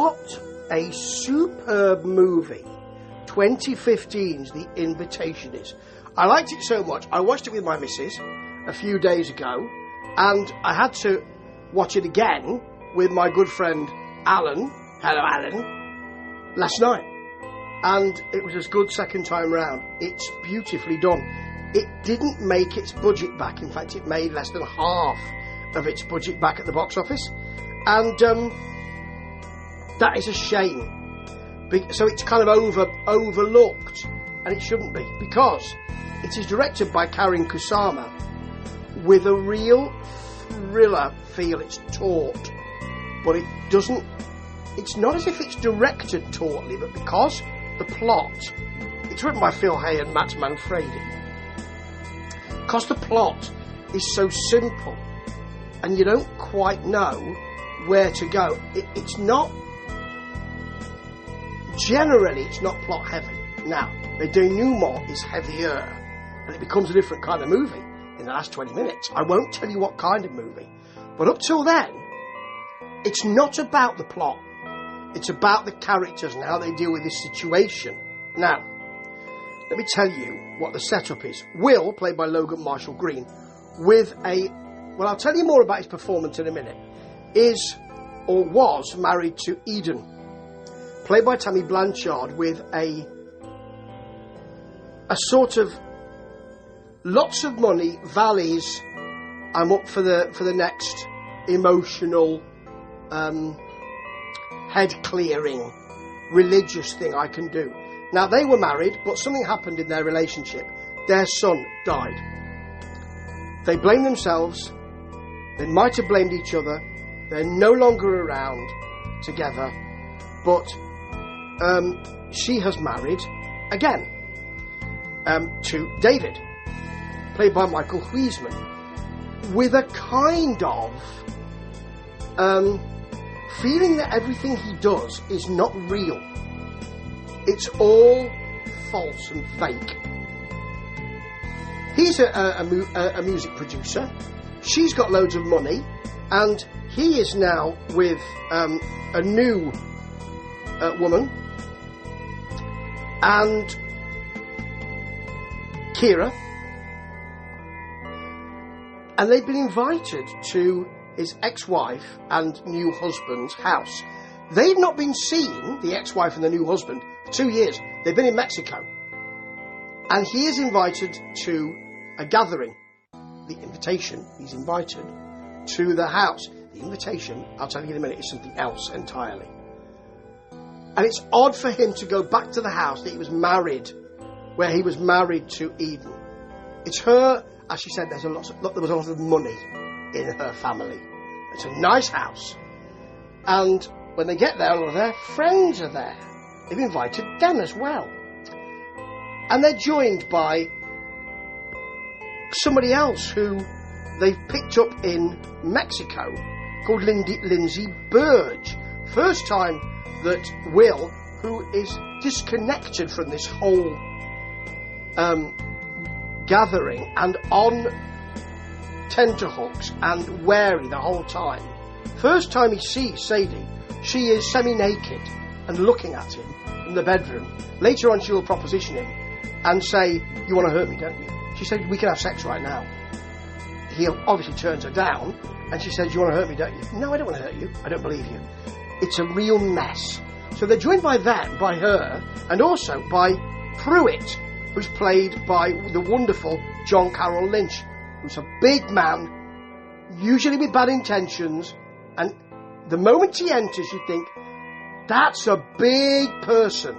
What a superb movie 2015's The Invitation is. I liked it so much, I watched it with my missus a few days ago, and I had to watch it again with my good friend Alan, hello Alan, last night. And it was as good second time round. It's beautifully done. It didn't make its budget back. In fact, it made less than half of its budget back at the box office. And that is a shame. So it's kind of overlooked, and it shouldn't be, because it is directed by Karen Kusama with a real thriller feel. It's taut, but it doesn't. It's not as if it's directed tautly, but because the plot, it's written by Phil Hay and Matt Manfredi. Because the plot is so simple and you don't quite know where to go, it's not, generally it's not plot heavy. Now, the denouement is heavier and it becomes a different kind of movie in the last 20 minutes. I won't tell you what kind of movie, but up till then, it's not about the plot. It's about the characters and how they deal with this situation. Now, let me tell you what the setup is. Will, played by Logan Marshall Green, with well, I'll tell you more about his performance in a minute, is or was married to Eden, played by Tammy Blanchard, with a sort of lots of money, valleys, I'm up for the next emotional head-clearing, religious thing I can do. Now, they were married, but something happened in their relationship. Their son died. They blamed themselves. They might have blamed each other. They're no longer around together. But she has married again to David, played by Michael Huisman, with a kind of feeling that everything he does is not real. It's all false and fake. He's a music producer. She's got loads of money, and he is now with a new woman, and Kira, and they've been invited to his ex-wife and new husband's house. They've not been seen, the ex-wife and the new husband, for 2 years. They've been in Mexico. And he is invited to a gathering. The invitation, he's invited to the house. The invitation, I'll tell you in a minute, is something else entirely. And it's odd for him to go back to the house that he was married, where he was married to Eden. It's her, as she said, there was a lot of money in her family. It's a nice house. And when they get there, all of their friends are there. They've invited them as well. And they're joined by somebody else who they've picked up in Mexico, called Lindsay Burge. First time that Will, who is disconnected from this whole gathering and on tenterhooks and wary the whole time. First time he sees Sadie, she is semi-naked and looking at him in the bedroom. Later on, she will proposition him and say, "You want to hurt me, don't you?" She said, "We can have sex right now." He obviously turns her down, and she says, "You want to hurt me, don't you?" "No, I don't want to hurt you. I don't believe you." It's a real mess. So they're joined by them, by her, and also by Pruitt, who's played by the wonderful John Carroll Lynch, who's a big man, usually with bad intentions, and the moment he enters, you think, that's a big person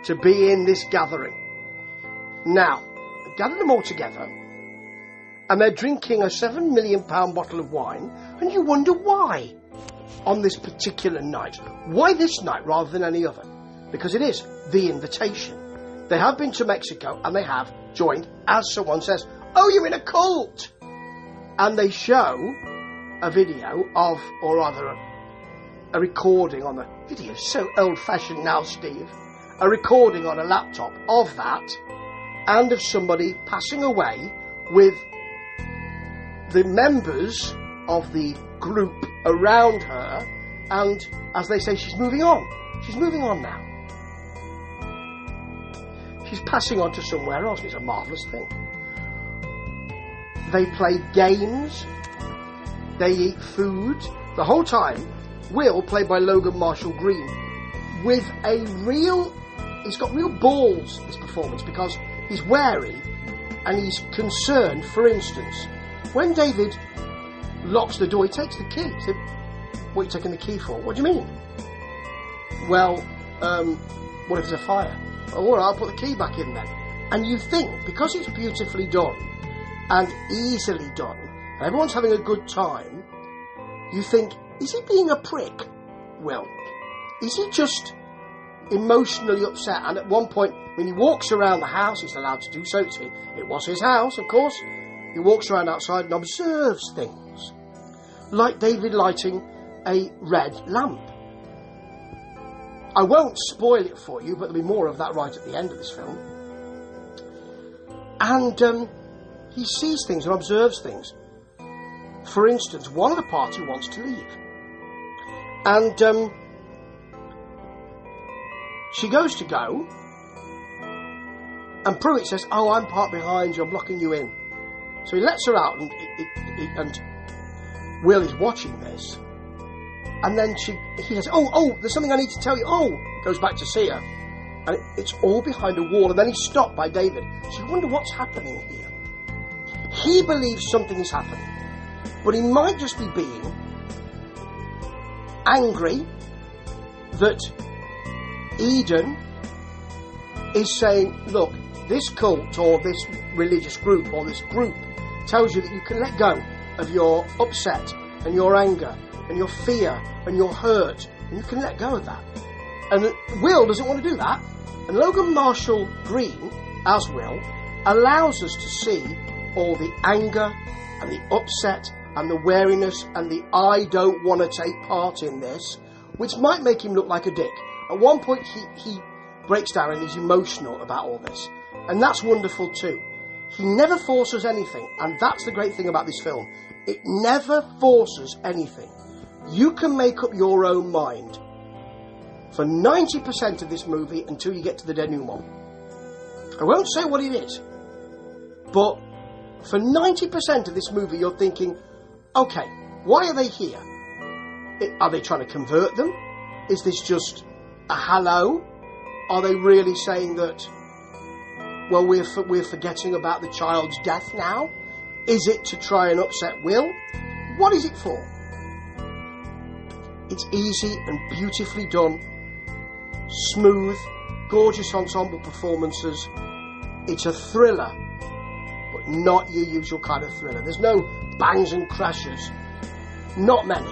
to be in this gathering. Now, they gather them all together, and they're drinking a £7 million bottle of wine, and you wonder why on this particular night. Why this night rather than any other? Because it is the invitation. They have been to Mexico, and they have joined, as someone says, "Oh, you're in a cult!" And they show a video of, or rather a recording on the video, so old-fashioned now, Steve, a recording on a laptop of that, and of somebody passing away with the members of the group around her And as they say, she's moving on. She's moving on now. She's passing on to somewhere else, and it's a marvellous thing. They play games. They eat food. The whole time, Will, played by Logan Marshall Green, with a real... He's got real balls, this performance, because he's wary and he's concerned. For instance, when David locks the door, he takes the key. He said, "What are you taking the key for?" "What do you mean?" "Well, what if there's a fire?" "Oh, all right, I'll put the key back in then." And you think, because it's beautifully done and easily done, and everyone's having a good time, you think, is he being a prick, Will? Is he just emotionally upset? And at one point, when he walks around the house, he's allowed to do so. It was his house, of course. He walks around outside and observes things, like David lighting a red lamp. I won't spoil it for you, but there'll be more of that right at the end of this film. And he sees things and observes things. For instance, one of the party wants to leave. And she goes to go, and Pruitt says, "Oh, I'm parked behind you, I'm blocking you in." So he lets her out, and Will is watching this. And then he says, oh, there's something I need to tell you. Oh, goes back to see her. And it's all behind a wall. And then he's stopped by David. So you wonder what's happening here. He believes something is happening. But he might just be being angry that Eden is saying, look, this cult or this religious group or this group tells you that you can let go of your upset and your anger and your fear and your hurt, and you can let go of that. And Will doesn't want to do that. And Logan Marshall Green, as Will, allows us to see all the anger and the upset and the wariness and the I don't want to take part in this, which might make him look like a dick. At one point he breaks down and he's emotional about all this. And that's wonderful too. He never forces anything, and that's the great thing about this film. It never forces anything. You can make up your own mind for 90% of this movie until you get to the denouement. I won't say what it is, but for 90% of this movie you're thinking, okay, why are they here? Are they trying to convert them? Is this just a hello? Are they really saying that, well, we're forgetting about the child's death now? Is it to try and upset Will? What is it for? It's easy and beautifully done, smooth, gorgeous ensemble performances. It's a thriller, but not your usual kind of thriller. There's no bangs and crashes, not many.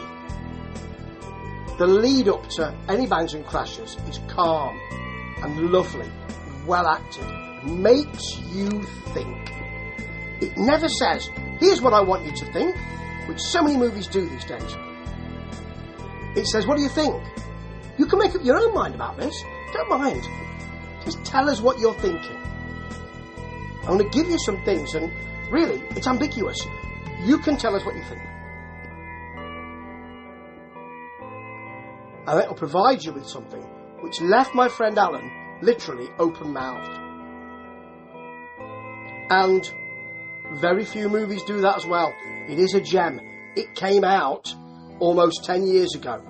The lead up to any bangs and crashes is calm and lovely, well acted, makes you think. It never says, here's what I want you to think, which so many movies do these days. It says, what do you think? You can make up your own mind about this. Don't mind. Just tell us what you're thinking. I'm going to give you some things, and really, it's ambiguous. You can tell us what you think. And that will provide you with something which left my friend Alan literally open-mouthed. And very few movies do that as well. It is a gem. It came out almost 10 years ago.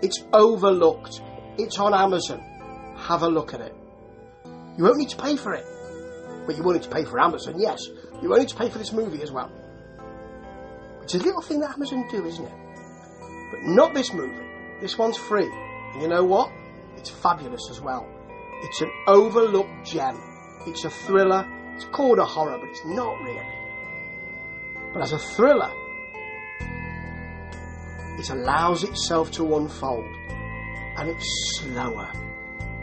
It's overlooked. It's on Amazon. Have a look at it. You won't need to pay for it. But you will need to pay for Amazon, yes. You won't need to pay for this movie as well. It's a little thing that Amazon do, isn't it? But not this movie. This one's free. And you know what? It's fabulous as well. It's an overlooked gem. It's a thriller. It's called a horror, but it's not really. But as a thriller, it allows itself to unfold. And it's slower.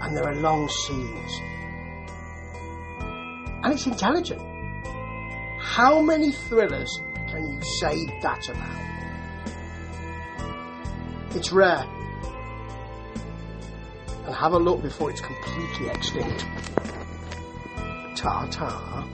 And there are long scenes. And it's intelligent. How many thrillers can you say that about? It's rare. And have a look before it's completely extinct. Ta-ta.